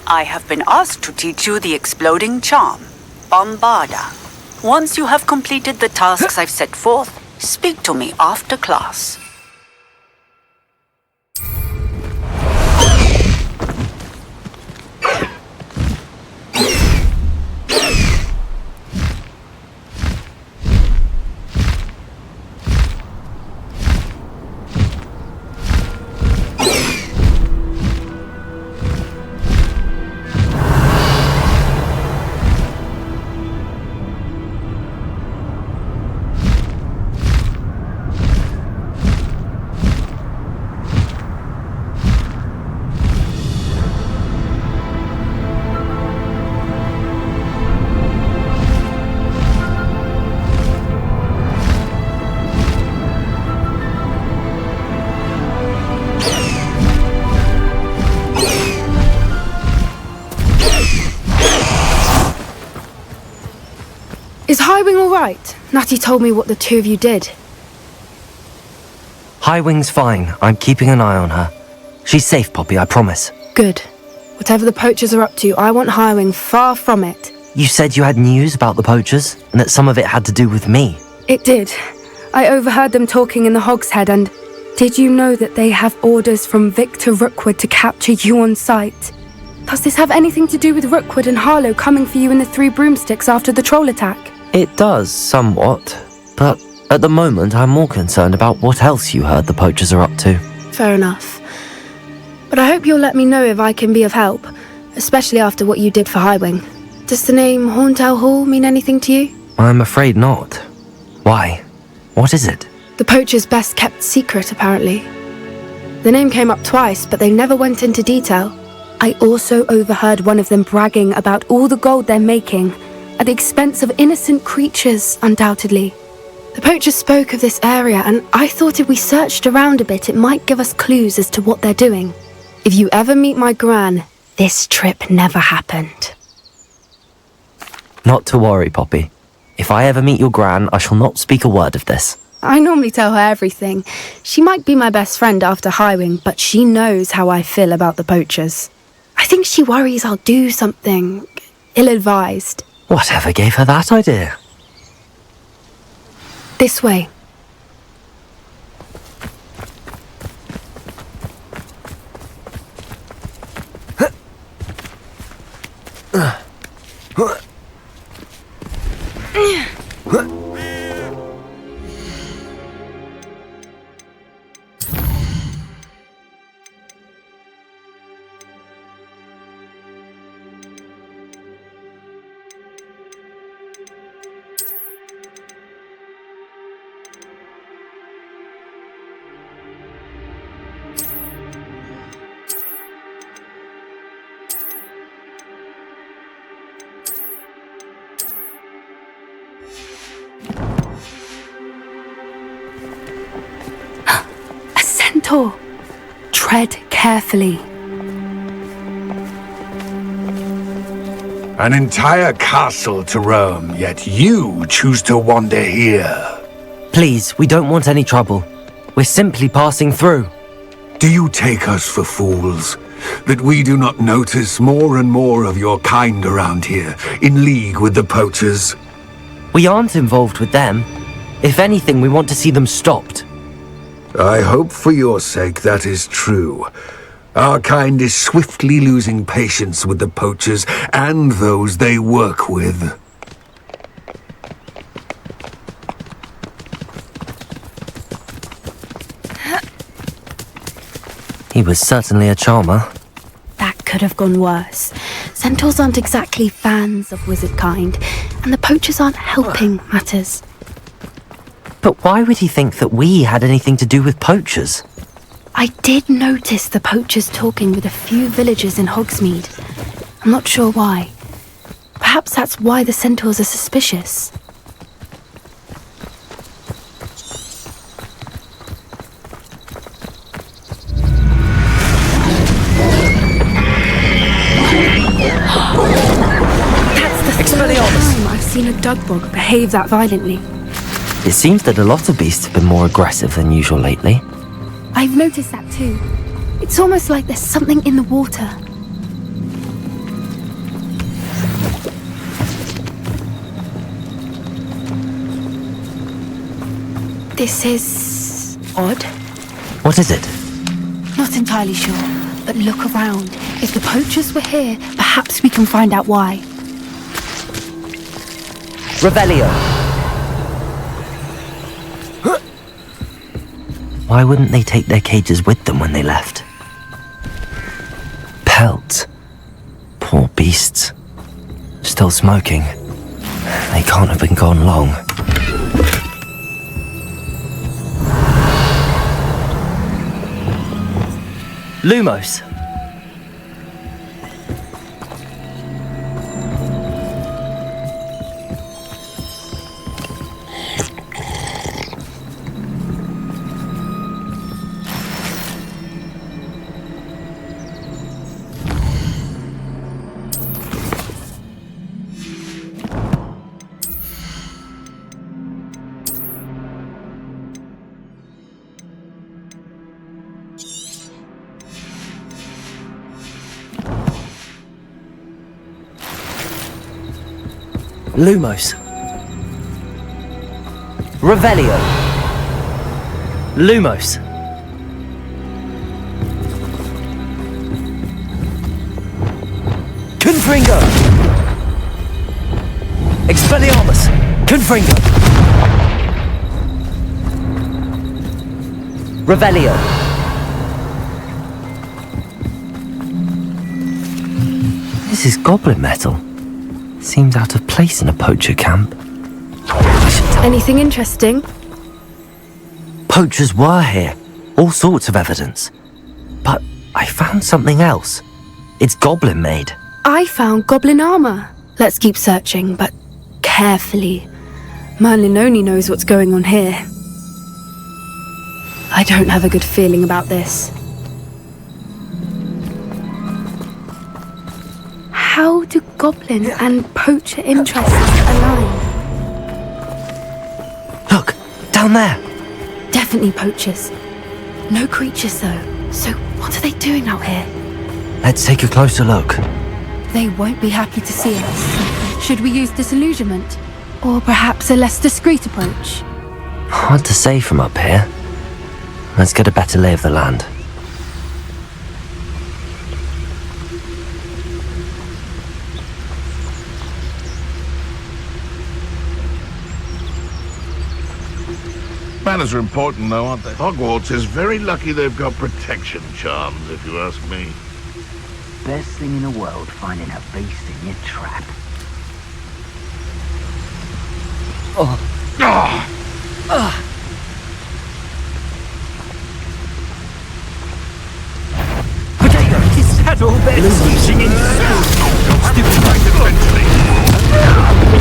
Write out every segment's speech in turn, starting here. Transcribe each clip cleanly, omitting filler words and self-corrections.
I have been asked to teach you the exploding charm, Bombarda. Once you have completed the tasks I've set forth, speak to me after class. Is Highwing all right? Natty told me what the two of you did. Highwing's fine. I'm keeping an eye on her. She's safe, Poppy, I promise. Good. Whatever the poachers are up to, I want Highwing far from it. You said you had news about the poachers, and that some of it had to do with me. It did. I overheard them talking in the Hogshead, and did you know that they have orders from Victor Rookwood to capture you on sight? Does this have anything to do with Rookwood and Harlow coming for you in the Three Broomsticks after the troll attack? It does, somewhat. But at the moment, I'm more concerned about what else you heard the poachers are up to. Fair enough. But I hope you'll let me know if I can be of help, especially after what you did for Highwing. Does the name Horntail Hall mean anything to you? I'm afraid not. Why? What is it? The poachers' best kept secret, apparently. The name came up twice, but they never went into detail. I also overheard one of them bragging about all the gold they're making, at the expense of innocent creatures, undoubtedly. The poachers spoke of this area, and I thought if we searched around a bit, it might give us clues as to what they're doing. If you ever meet my gran, this trip never happened. Not to worry, Poppy. If I ever meet your gran, I shall not speak a word of this. I normally tell her everything. She might be my best friend after Highwing, but she knows how I feel about the poachers. I think she worries I'll do something ill-advised. Whatever gave her that idea? This way. Tread carefully. An entire castle to roam, yet you choose to wander here. Please, we don't want any trouble. We're simply passing through. Do you take us for fools? That we do not notice more and more of your kind around here, in league with the poachers? We aren't involved with them. If anything, we want to see them stopped. I hope for your sake that is true. Our kind is swiftly losing patience with the poachers and those they work with. He was certainly a charmer. That could have gone worse. Centaurs aren't exactly fans of wizard kind, and the poachers aren't helping matters. But why would he think that we had anything to do with poachers? I did notice the poachers talking with a few villagers in Hogsmeade. I'm not sure why. Perhaps that's why the centaurs are suspicious. That's the third time I've seen a dugbog behave that violently. It seems that a lot of beasts have been more aggressive than usual lately. I've noticed that too. It's almost like there's something in the water. This is odd. What is it? Not entirely sure, but look around. If the poachers were here, perhaps we can find out why. Revelio! Why wouldn't they take their cages with them when they left? Pelts. Poor beasts. Still smoking. They can't have been gone long. Lumos! Lumos. Revelio. Lumos. Confringo. Expelliarmus. Confringo. Revelio. This is goblin metal. Seems out of place in a poacher camp. Anything interesting? Poachers were here. All sorts of evidence. But I found something else. It's goblin made. I found goblin armor. Let's keep searching, but carefully. Merlin only knows what's going on here. I don't have a good feeling about this. How do goblin and poacher interests align? Look, down there. Definitely poachers. No creatures though. So what are they doing out here? Let's take a closer look. They won't be happy to see us. Should we use disillusionment? Or perhaps a less discreet approach? Hard to say from up here. Let's get a better lay of the land. Manners are important, though, aren't they? Hogwarts is very lucky they've got protection charms, if you ask me. Best thing in the world, finding a beast in your trap. Is that all there is?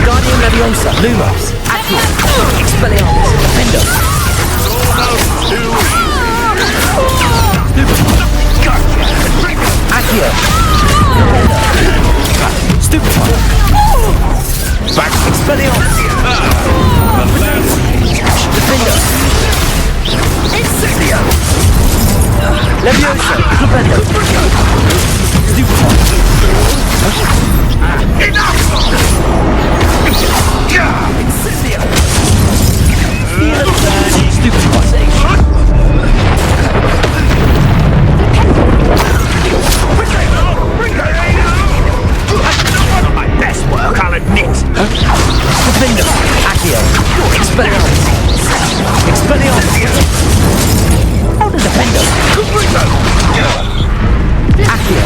Guardian Leviosa, Lumos, Accio, Expelliarmus, Defender. Accio, Stupefy, back Expelliarmus, Defender, Incendio, Leviosa, Defender, Stupefy. Enough! Incendio! Feel it burn, Stupefy. One of my best work, I'll admit. Defender, Accio, Expelliarmus, Expelliarmus. Hold the Defender. Accio,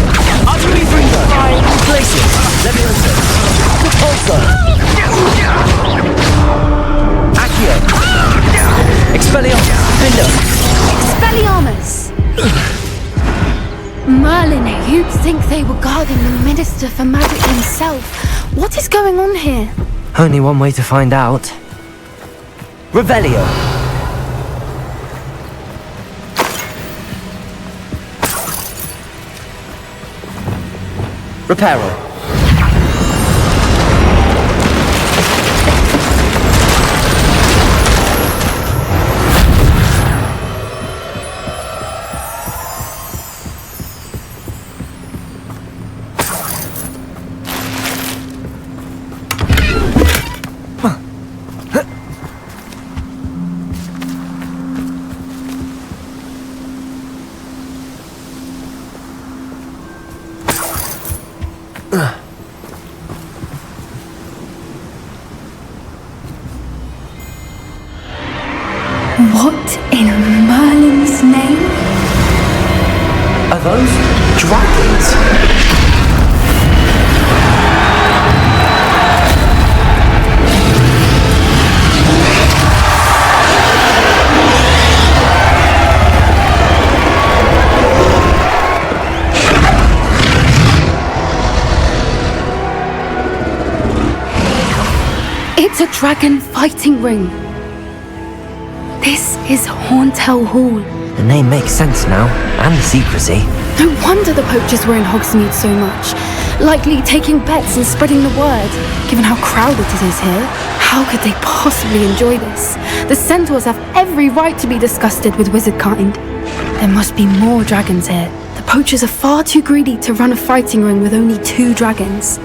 Utterly Bringer, Places, Leviosa, Repulsor. Accio, Expelliarmus, Defender. Expelliarmus! Merlin, you'd think they were guarding the Minister for Magic himself. What is going on here? Only one way to find out. Revelio. Reparo. What in Merlin's name? Are those dragons? It's a dragon fighting ring. This is Hauntel Hall. The name makes sense now, and the secrecy. No wonder the poachers were in Hogsmeade so much. Likely taking bets and spreading the word, given how crowded it is here. How could they possibly enjoy this? The centaurs have every right to be disgusted with wizard kind. There must be more dragons here. The poachers are far too greedy to run a fighting ring with only 2 dragons.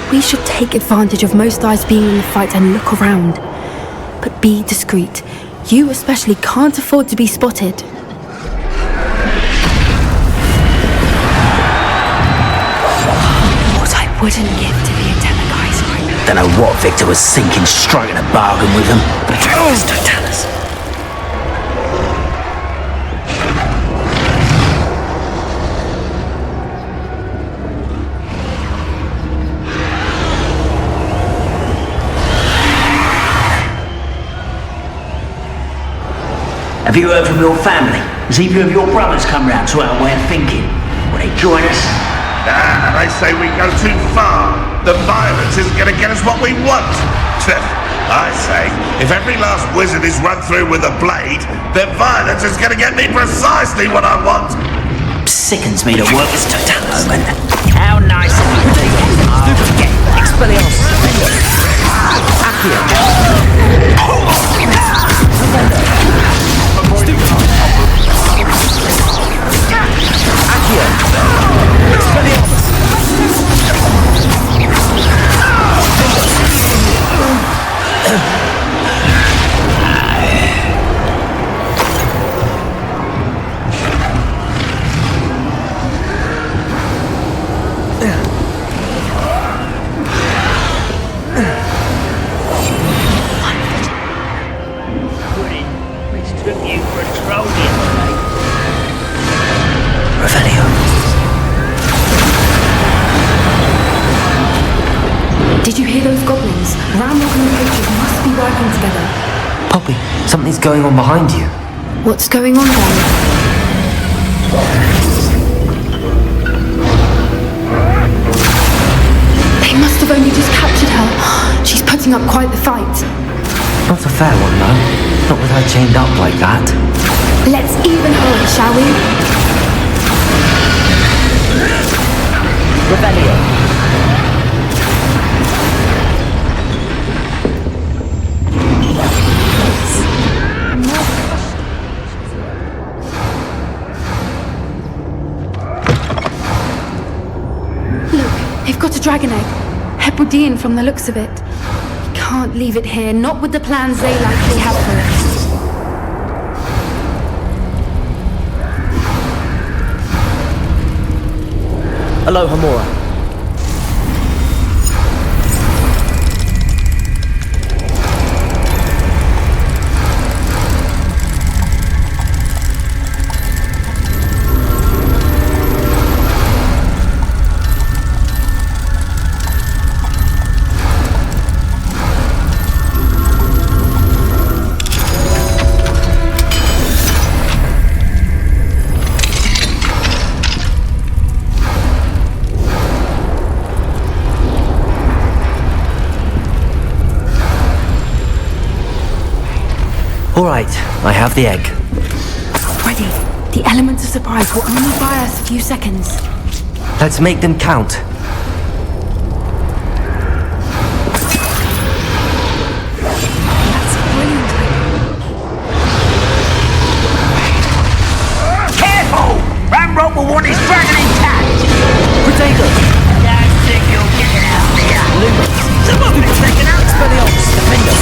We should take advantage of most eyes being in the fight and look around. But be discreet. You especially can't afford to be spotted. What I wouldn't give to be a Teleguise right now. Don't know what Victor was thinking, striking a bargain with them. But Dragons don't tell us. Have you heard from your family? Has either of your brothers come round to our way of thinking? Will they join us? Ah, they say we go too far. The violence isn't going to get us what we want. I say, if every last wizard is run through with a blade, then violence is going to get me precisely what I want. Sickens me to work this Totalis. How nice of you to get Expelliarmus. Did you hear those goblins? Ramrock and the poachers must be working together. Poppy, something's going on behind you. What's going on then? They must have only just captured her. She's putting up quite the fight. Not a fair one, though. Not with her chained up like that. Let's even her, shall we? Rebellion. They've got a dragon egg. Hebridean from the looks of it. We can't leave it here, not with the plans they likely have for it. Aloha, Mora. All right, I have the egg. Ready. The element of surprise will only buy us a few seconds. Let's make them count. That's brilliant. Careful! Ramrock will want his dragon intact! Potato! Don't think you'll get it out there! Lumens! Some of it's taken out! Expelliarmus! Defender!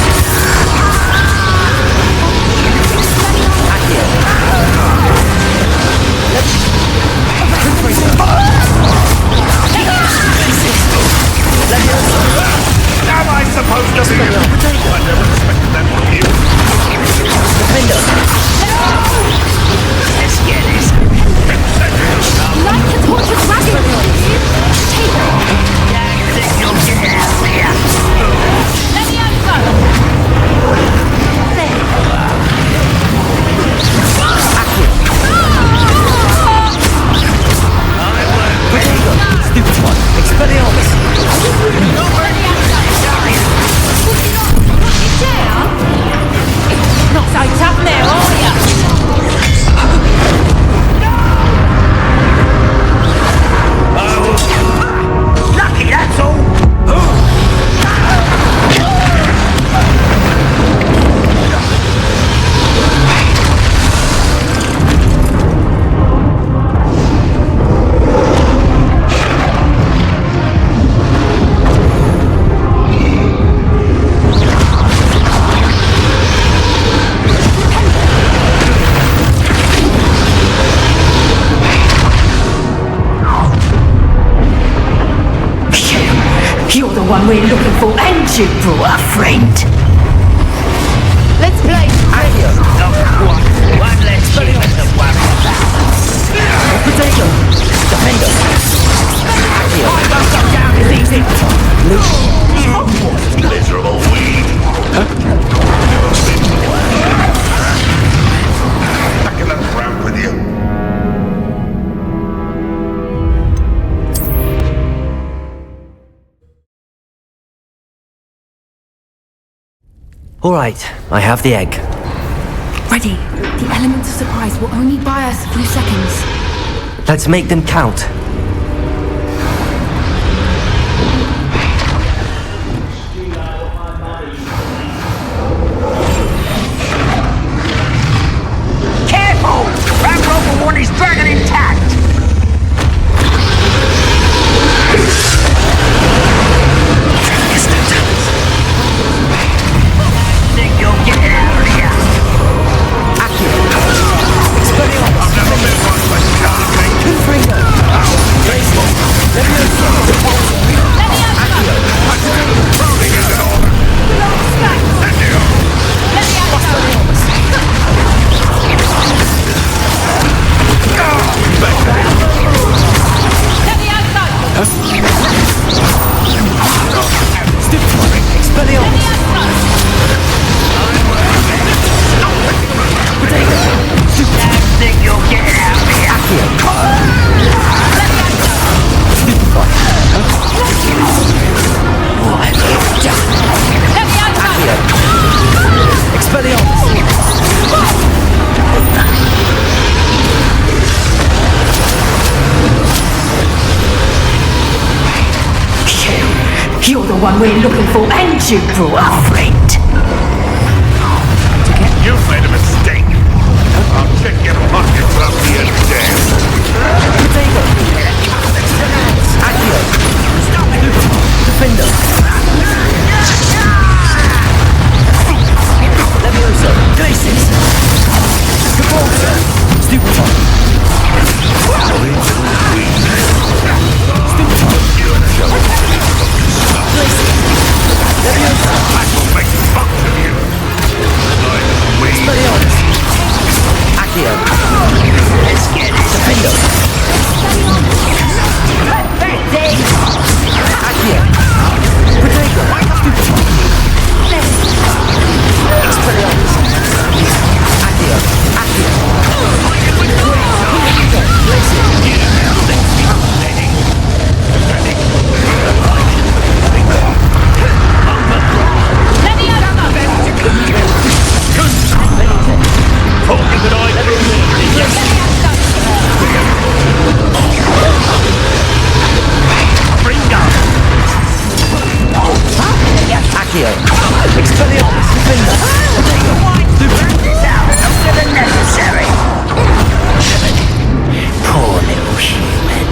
one we're looking for, and you brought a friend. Let's play. One less human to worry about. Potato. Defender. I won't go down as easy. Miserable weed. Back in that round with you. All right, I have the egg. Ready. The element of surprise will only buy us a few seconds. Let's make them count. Careful! Round Rover 1 is dragon intact! Think you'll get it out of here? I've never been one for carving. Think you'll get it out of here? What have you done? Expelliarmus! You're the one we're looking for, and you brought a friend. You made a mistake. I'll check your pockets after you're dead. Potato! Accio! Defender! Levioso! Glacis! Caposa! Stupefy! Levioso! I will make fuck of you. Expelliarmus! Accio! Let's get it. Defender! Accio! Potato! Stupefy! Expelliarmus! Accio! Accio! Accio! Expelliarmus! Defender! This out longer than necessary. Poor little human.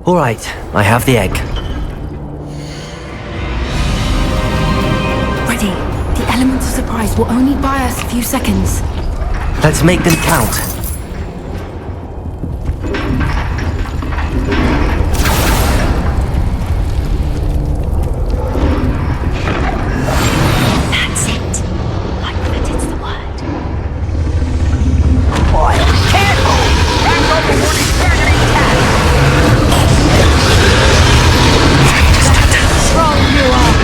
All right, I have the egg. Ready. The element of surprise will only buy us a few seconds. Let's make them count. That's it. Like that is the word. Boy, careful! Round Rover 1 is dragon intact. Strong you are.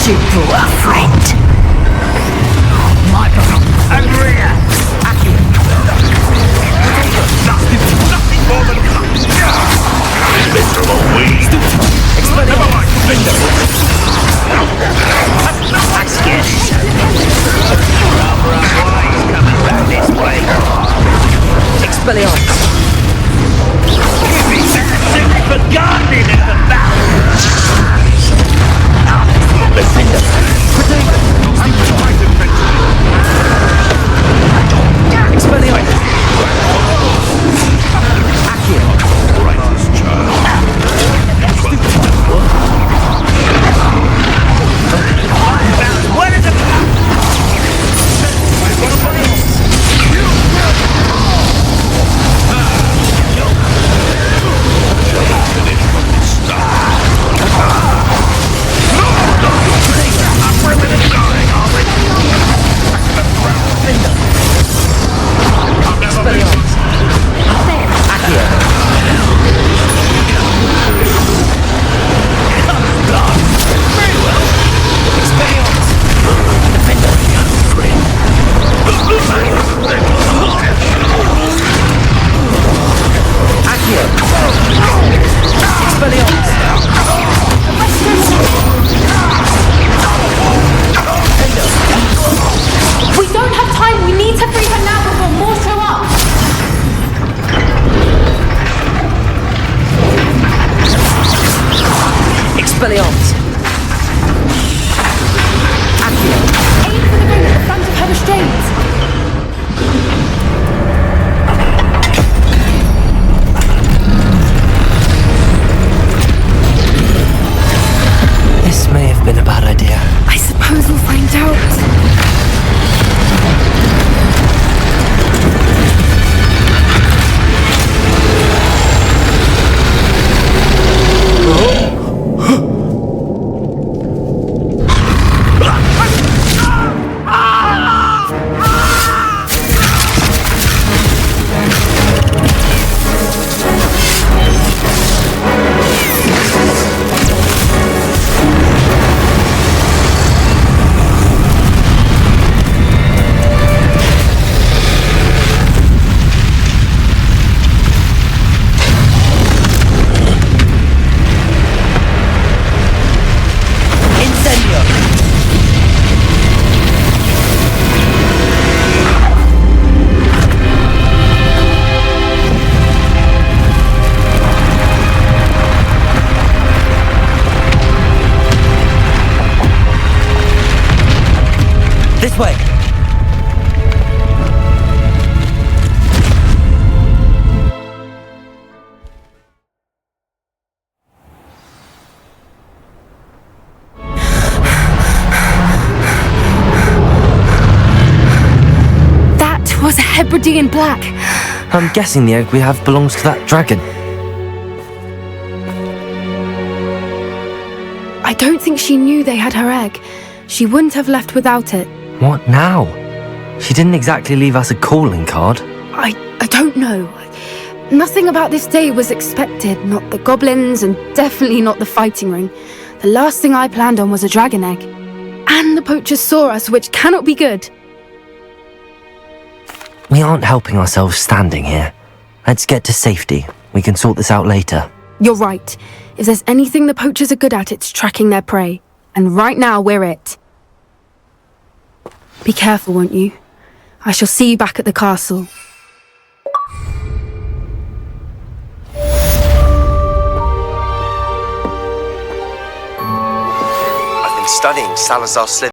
to a friend. Michael, over here. Accurate. Nothing more than Miserable weed. I'm scared. Rather unwise coming back this way. Expelliarmus. You'd be better suited for gardening than for battle. Defender. Expelliarmus. Righteous child. What is it? We don't have time. We need to free her now before more show up. Expelliarmus. Aim for the ring at the front of her restraints. This may have been a bad idea. I suppose we'll find out. This way! That was a Hebridean black. I'm guessing the egg we have belongs to that dragon. I don't think she knew they had her egg. She wouldn't have left without it. What now? She didn't exactly leave us a calling card. I don't know. Nothing about this day was expected. Not the goblins, and definitely not the fighting ring. The last thing I planned on was a dragon egg. And the poachers saw us, which cannot be good. We aren't helping ourselves standing here. Let's get to safety. We can sort this out later. You're right. If there's anything the poachers are good at, it's tracking their prey. And right now, we're it. Be careful, won't you? I shall see you back at the castle. I've been studying Salazar Slytherin